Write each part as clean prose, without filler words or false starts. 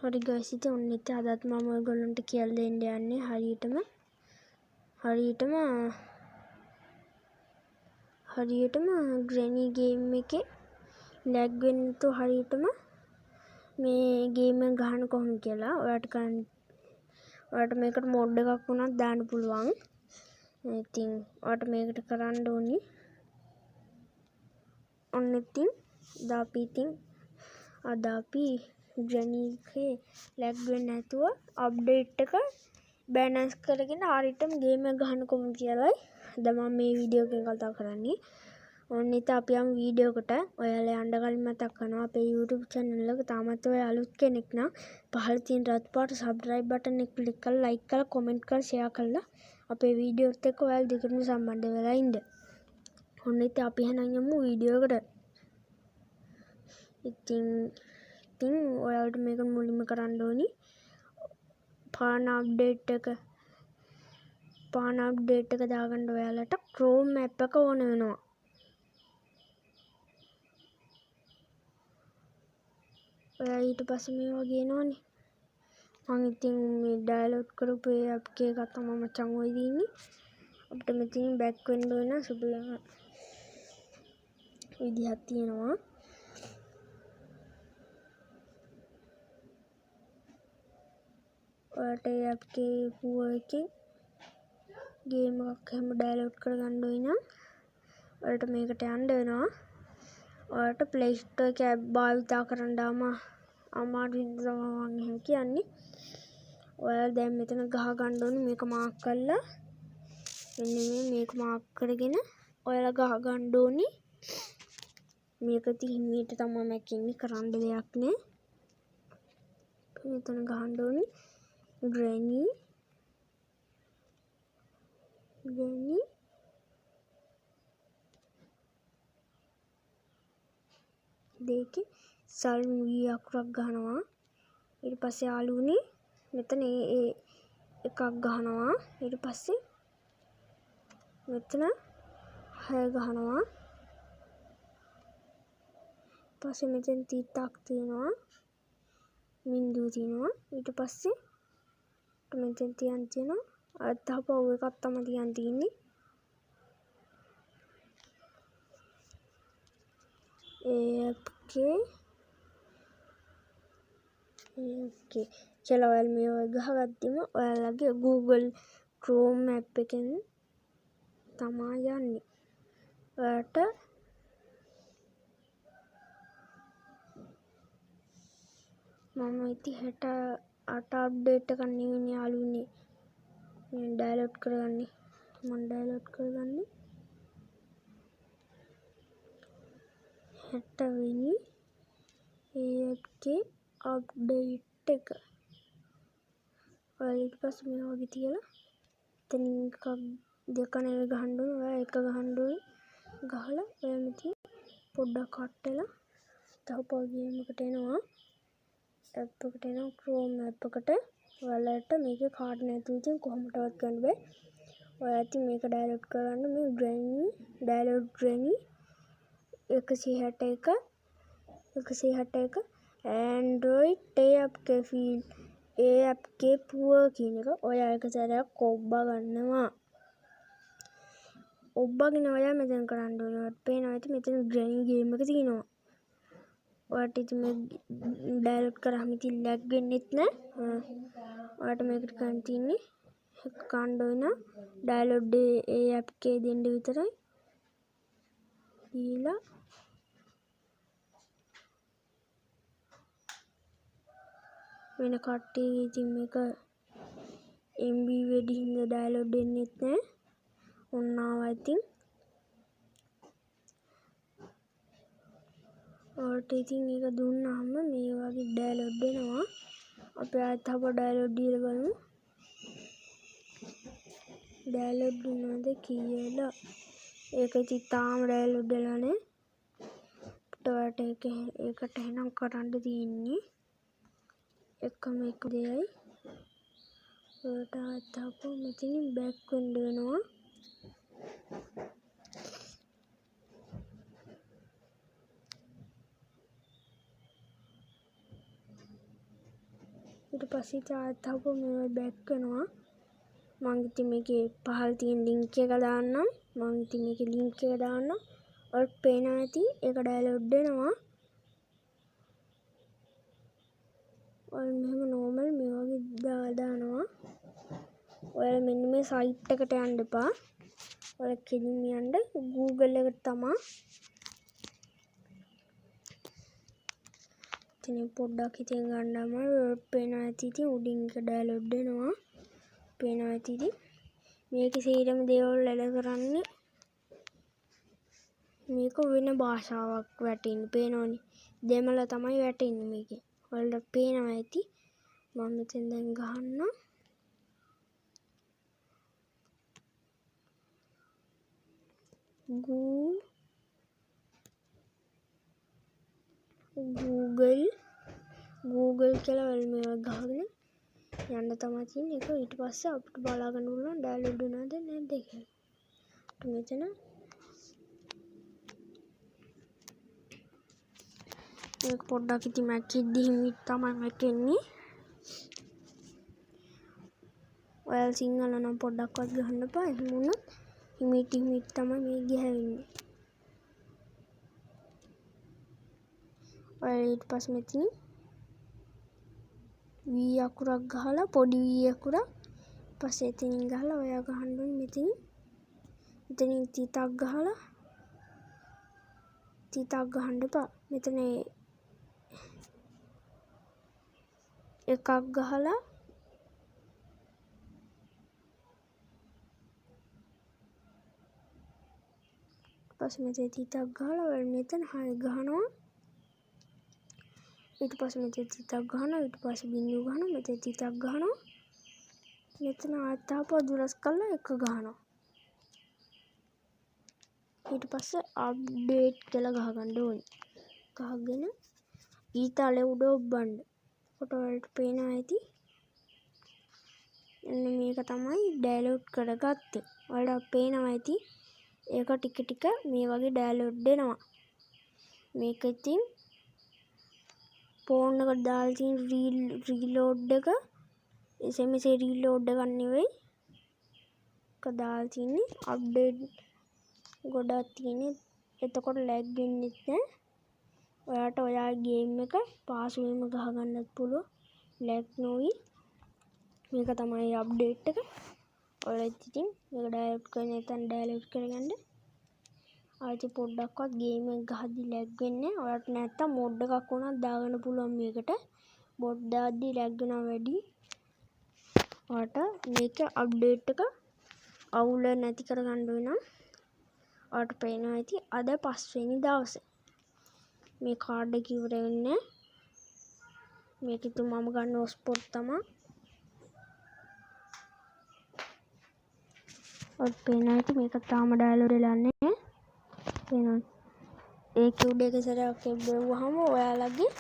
හරි ගයිස්, ඉතින් ඔන්න ඉතින් අදත් මම ඔයගොල්ලන්ට කියලා දෙන්න යන්නේ හරියටම ග්‍රැනි ගේම් එකේ ලැග් වෙන්නේ නැතුව හරියටම මේ ගේම් එක ගහන්න කොහොමද කියලා ඔයාලට මේකට මොඩ් එකක් වුණත් දාන්න පුළුවන්. ඉතින් ඔයාලට මේකට කරන්න ඕනි ඔන්න ඉතින් අද අපි ග්‍රැනි එකේ ලැග් වෙන්නේ නැතුව අප්ඩේට් එක බැලන්ස් කරගෙන හරියටම ගේම් එක ගහන්න කොහොමද කියලායි අද මම මේ වීඩියෝ එකෙන් කතා කරන්නේ. ඔන්න ඉතින් අපි යමු වීඩියෝ එකට. ඔයාලා යන්න කලින් මතක් කරනවා අපේ YouTube channel එක තාමත් ඔයා අලුත් කෙනෙක් නම් පහළ තියෙන රතු පාට subscribe button එක click කරලා like කරලා comment කරලා share කරලා අපේ වීඩියෝත් එක්ක ඔයාලා දිගටම සම්බන්ධ වෙලා ඉන්න. ඔන්න ඉතින් අපි එහෙනම් යමු වීඩියෝ එකට. ඉතින් ඔයාලට මේක මුලින්ම කරන්න ඕනි පාන අප්ඩේට් එක දාගන්න ඔයාලට Chrome app එක ඕන වෙනවා. ඔයා ඊට පස්සේ මේ වගේ එනවනේ. මම ඉතින් මේ ඩවුන්ලෝඩ් කරපු ඒ app එක තමයි මචං ඔය දින්නේ. අපිට මෙතනින් බෑක් වෙන්න ඕන සුබලම විදිහක් තියෙනවා. ඔයාලට ඒ app එකේ ගේම් එකක් හැම ඩවුන්ලෝඩ් කරගන්න ඕන නම් ඔයාලට මේකට යන්න වෙනවා. ඔයාලට Play Store එක app භාවිතා කරන්න අමාරු හින්දා මම එහෙම කියන්නේ. ඔයාලා දැන් මෙතන ගහ ගන්න ඕනේ මේක මාක් කරලා මෙන්න මේක මාක් කරගෙන ඔයාලා ගහ ගන්න ඕනේ. මේක තිහින්නීට තමයි මැකින්නේ කරන්න දෙයක් නෑ. මෙතන ගහන්න ඕනේ ග්‍රැනි දෙකේ සල් වී අකුරක් ගහනවා. ඊට පස්සේ යාළුවනේ මෙතන ඒ එකක් ගහනවා. ඊට පස්සේ මෙතන 6 ගහනවා. පස්සේ මෙතන තීතක් තියෙනවා. බිංදුව තියෙනවා. ඊට පස්සේ මෙතන තියෙනවා අතපොව එකක් තමයි තියෙන්නේ. ඒකේ කියලා ඔයාලා මේ ගහගත්තම ඔයාලගේ Google Chrome app එකෙන් තමයි යන්නේ. ඔයාලට මම ඉතින් 68 අප්ඩේට් එකක් නෙවෙයි යාළුවනේ මම ඩවුන්ලෝඩ් කරගන්නේ. 60 වෙනි ඒකේ අප්ඩේට් එක. ඔයාලා ඊට පස්සේ මේ වගේ තියලා එතන එකක් දෙක නෙවෙයි ගහන්න ඕනේ. ඔයා එක ගහන්න ඕනේ. ගහලා ඔයා මෙතන පොඩ්ඩක් කට් වෙලා තව ගේම් එකට එනවා. app එකට එනවා Chrome app එකට. ඔයාලට මේකේ කාඩ් නැතුව ඉතින් කොහොමදවත් ගන්න බෑ. ඔයා ඉතින් මේක ඩවුන්ලෝඩ් කරගන්න මේ ග්‍රැනි 161 Android ඒ app එකේ පුව කියන එක ඔයා එක සැරයක් ඔබ්බා ගන්නවා. ඔබ්බාගෙන ඔයා මෙතන කරන්න ඕනේ. ඔයාලට පේනවා ඉතින් මෙතන ග්‍රැනි ගේම් එක තියෙනවා. ඔයාලට ඉතින් මේ ඩවුන්ලෝඩ් කරාම ඉතින් ලැග් වෙන්නෙත් නෑ. ඔයාලට මේකට කරන්න තියෙන්නේ එක ගන්න ඕන ඩවුන්ලෝඩ් ඒ app එකේ දෙන්න විතරයි. දීලා වෙන කට්ටිය ඉතින් මේක MB වැඩි හින්දා ඩවුන්ලෝඩ් වෙන්නෙත් නෑ. ඔන්න ආවා ඉතින්. ඔයාලට ඉතින් ඒක දුන්නාම මේ වගේ ඩවුන්ලෝඩ් වෙනවා. අපි ආයෙත් ඩවුන්ලෝඩ් දීලා බලමු. ඩවුන්ලෝඩ් වුණාද කියලා. ඒක ඉතින් තාම ඩවුන්ලෝඩ් වෙලා නෑ. ඔයාලට ඒකට එහෙනම් කරන්න තියෙන්නේ එකම එක දෙයයි. ඔයාලට මෙතනින් බෑක් වෙන්න වෙනවා. ඊට පස්සේ ඉතින් ආයෙත් ආපහු මේ බෑක් වෙනවා. මම ඉතින් මේකේ පහළ තියෙන ලින්ක් එක දාන්නම්. මම ඉතින් මේකේ ලින්ක් එක දාන්නම්. ඔයාලට පේනවා ඇති ඒක ඩවුන්ලෝඩ් වෙනවා. ඔයාලා මෙහෙම නෝමල් මේ වගේ දානවා. ඔයාලා මෙන්න මේ සයිට් එකට යන්න එපා. ඔයාලා කෙලින්ම යන්න Google එකට තමයි. ඉතින් පොඩ්ඩක් හිතෙන් ගන්නම පේනවා ඇති ඉතින් උඩින් එක ඩවුන්ලෝඩ් වෙනවා. පේනවා ඇති ඉතින් මේකේ සීරම දේවල් වැඩ කරන්නේ මේක වෙන භාෂාවක් වැටෙන්නේ පේනවනේ. දෙමළ තමයි වැටෙන්නේ මේකේ. ඔයාලට පේනවා ඇති. මම මෙතෙන් දැන් ගහන්න. Google කියලා වල මේවා ගහගෙන යන්න තමයි තියෙන්නේ. ඒක ඊට පස්සේ අපිට බලා ගන්න පුළුවන් ඩවුන්ලෝඩ් වෙනවද නැද්ද කියලා. මෙතන මේක පොඩ්ඩක් ඉතින් මැකෙද්දි හිමිට තමයි මැකෙන්නේ. ඔයාලා සිංහල නම් පොඩ්ඩක්වත් ගහන්න එපා. එහෙම වුණොත් හිමිට තමයි මේ ගහවෙන්නේ. ඔයාලා ඊට පස්සේ මෙතන V අකුරක් ගහලා පොඩි V අකුරක් පස්සේ එතනින් ගහලා ඔයා ගහන්න ඕනේ මෙතනින්. එතනින් තිතක් ගහලා තිතක් ගහන්න එපා. මෙතන එකක් ගහලා පස්සේ මෙතන තිතක් ගහලා ඔයාලා මෙතන 6 ගහනවා. ඊට පස්සේ මෙතන තිතක් ගහනවා. ඊට පස්සේ බිංදුව ගහනවා. මෙතන තිතක් ගහනවා. මෙතන ආයෙත් ආපහු දුරස් කරලා එක ගහනවා. ඊට පස්සේ අප්ඩේට් කියලා ගහ ගන්න ඕනේ. ගහගෙන ඊතලෙ උඩ ඔබ්බන්න. කොට වලට පේනවා ඇති. එන්න මේක තමයි ඩවුන්ලෝඩ් කරගත්තේ. ඔයාලට පේනවා ඇති. ඒක ටික ටික මේ වගේ ඩවුන්ලෝඩ් වෙනවා. මේක ඉතින් ෆෝන් එකට දාලා තියෙන රීලෝඩ් එක SMS රීලෝඩ් එකක් නෙවෙයි. ඒක දාලා තියෙන්නේ අප්ඩේට් ගොඩක් තියෙන්නේ. එතකොට ලැග් වෙන්නේ නැහැ. ඔයාට ඔයාගේ ගේම් එක පාසුවෙන්ම ගහ ගන්නත් පුළුවන්. ලැග් නොවි. මේක තමයි අප්ඩේට් එක. ඔයාලා ඉතින් මේක ඩවුන්ලෝඩ් කරගෙන නැත්නම් ඩවුන්ලෝඩ් කරගන්න. ආයෙත් පොඩ්ඩක්වත් ගේම් එක ගහද්දි ලැග් වෙන්නේ නැහැ. ඔයාලට නැත්තම් මොඩ් එකක් උනත් දාගන්න පුළුවන් මේකට. මොඩ් දාද්දි ලැග් වෙනවා වැඩි. ඔයාලට මේක අප්ඩේට් එක අවුල නැති කරගන්න වෙනවා. ඔයාලට පේනවා ඇති අද 5 වෙනි දවසේ. මේ කාඩ් එක ඉවර වෙන්නේ. මේක ඉතින් මම ගන්න හොස්පොට් තමයි. ඔයාලට පේනවා ඇති මේක තාම ඩවුන්ලෝඩ් වෙලා නැහැ. පේනවා. ඒක උඩ එක සැරයක් එව්වහම ඔයාලගේ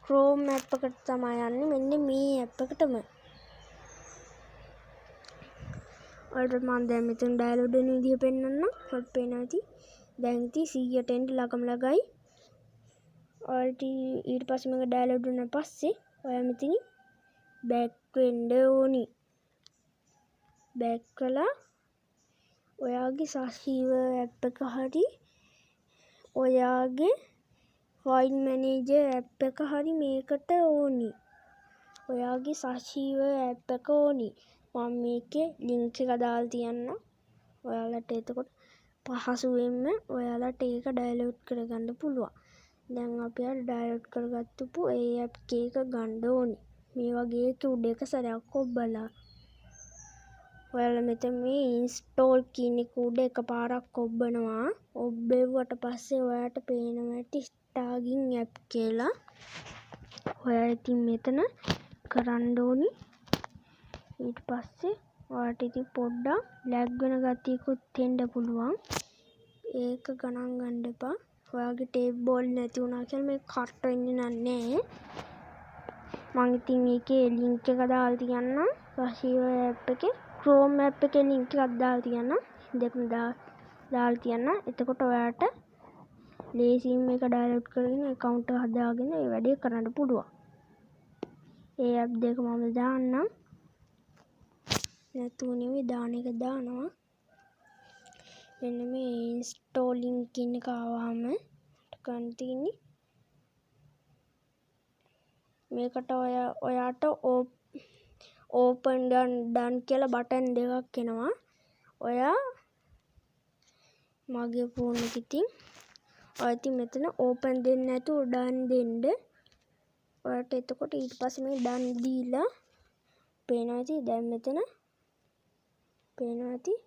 Chrome app එකට තමයි යන්නේ. මෙන්න මේ app එකටම. ඔයාලට මම දැන් මෙතන ඩවුන්ලෝඩ් වෙන විදිය පෙන්නන්නම්. ඔයාලට පේනවා ඇති. දැන් ඉතින් 100ට එන්න ළඟම ළඟයි. ඔයාලට ඊට පස්සේ මේක ඩවුන්ලෝඩ් වුණාට පස්සේ ඔයා මෙතන බෑක් වෙන්න ඕනි. බෑක් කළා ඔයාගේ සසීව app එක හරි ඔයාගේ ෆයිල් මැනේජර් app එක හරි මේකට ඕනි. ඔයාගේ සසීව app එක ඕනි. මම මේකේ link එක දාලා තියන්නම්. ඔයාලට එතකොට පහසුවෙන්ම ඔයාලට ඒක ඩවුන්ලෝඩ් කරගන්න පුළුවන්. දැන් අපි අර ඩවුන්ලෝඩ් කරගත්තු ඒ app එක ගන්න ඕනි. මේ වගේ එක උඩ එක සැරයක් ඔබලා ඔයාලා මෙතන මේ install කියන එක උඩ එකපාරක් ඔබනවා. ඔබෙව්වට පස්සේ ඔයාට පේනවා ඇති stargin app කියලා. ඔයා ඉතින් මෙතන කරන්න ඕනි. ඊට පස්සේ ඔයාට ඉතින් පොඩ්ඩක් ලැග් වෙන ගතියකුත් එන්න පුළුවන්. ඒක ගණන් ගන්න එපා. ඔයාගේ ටේබ් බෝල් නැති වුණා කියලා මේක කට් වෙන්නේ නැහැ. මම ඉතින් මේකේ link එක දාලා තියන්නම්. රසීව app එකේ Chrome app එකේ link එකක් දාලා තියන්නම්. දෙකම දාලා තියන්න. එතකොට ඔයාට ලේසියෙන් මේක ඩවුන්ලෝඩ් කරගෙන account එක හදාගෙන ඒ වැඩේ කරන්න පුළුවන්. ඒ ඇප් දෙක මම දාන්නම්. නැතුව නෙවෙයි දාන එක දානවා. මෙන්න මේ ඉන්ස්ටෝලින් කියන එක ආවම ගන්න තියෙන්නේ. මේකට ඔයාට ඕපන් ඩන් කියලා බටන් දෙකක් එනවා. ඔයා මගේ ෆෝන් එක ඉතින් ඔය ඉතින් මෙතන ඕපන් දෙන්නේ නැතුව ඩන් දෙන්න. ඔයාට එතකොට ඊට පස්සේ මේ ඩන් දීලා පේනවා ඉතින් දැන් මෙතන පේනවා ඉතින්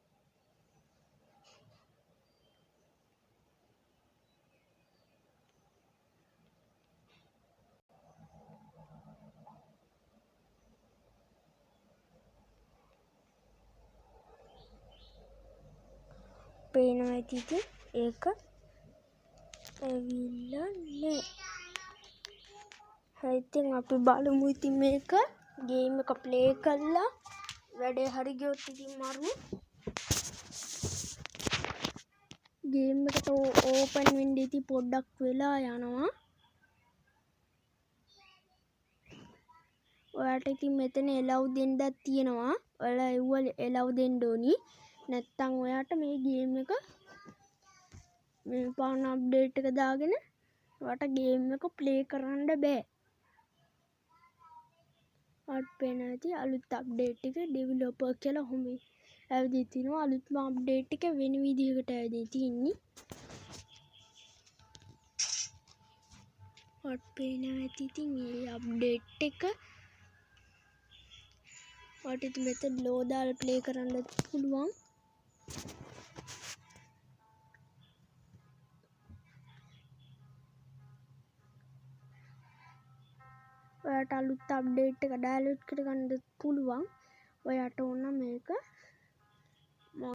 පේනවා ඉතින් ඒක ඇවිල්ලා නෑ. හරි ඉතින් අපි බලමු ඉතින් මේක ගේම් එක ප්ලේ කරලා වැඩේ හරි ගියොත් ඉතින් මරමු. ගේම් එකට ඕපන් වෙන්න ඉතින් පොඩ්ඩක් වෙලා යනවා. ඔයාට ඉතින් මෙතන එලව් දෙන්නක් තියෙනවා. ඔයාලා එව්ව එලව් දෙන්න ඕනි. නැත්තම් ඔයාට මේ ගේම් එක මේ පාන අප්ඩේට් එක දාගෙන ඔයාට ගේම් එක ප්ලේ කරන්න බෑ. ඔයාට පේනවා ඇති අලුත් අප්ඩේට් එක ඩෙවලොපර් කියලා ඔහොම ඇවිදින් තිනවා. අලුත්ම අප්ඩේට් එක වෙන විදිහකට ඇවිදින් තින්නේ. ඔයාට පේනවා ඇති ඉතින් මේ අප්ඩේට් එක ඔයාට ඉතින් මෙතන ලෝ දාලා ප්ලේ කරන්න පුළුවන්. ඔයාට අලුත් අප්ඩේට් එක ඩවුන්ලෝඩ් කරගන්න පුළුවන්. ඔයාට ඕන මේක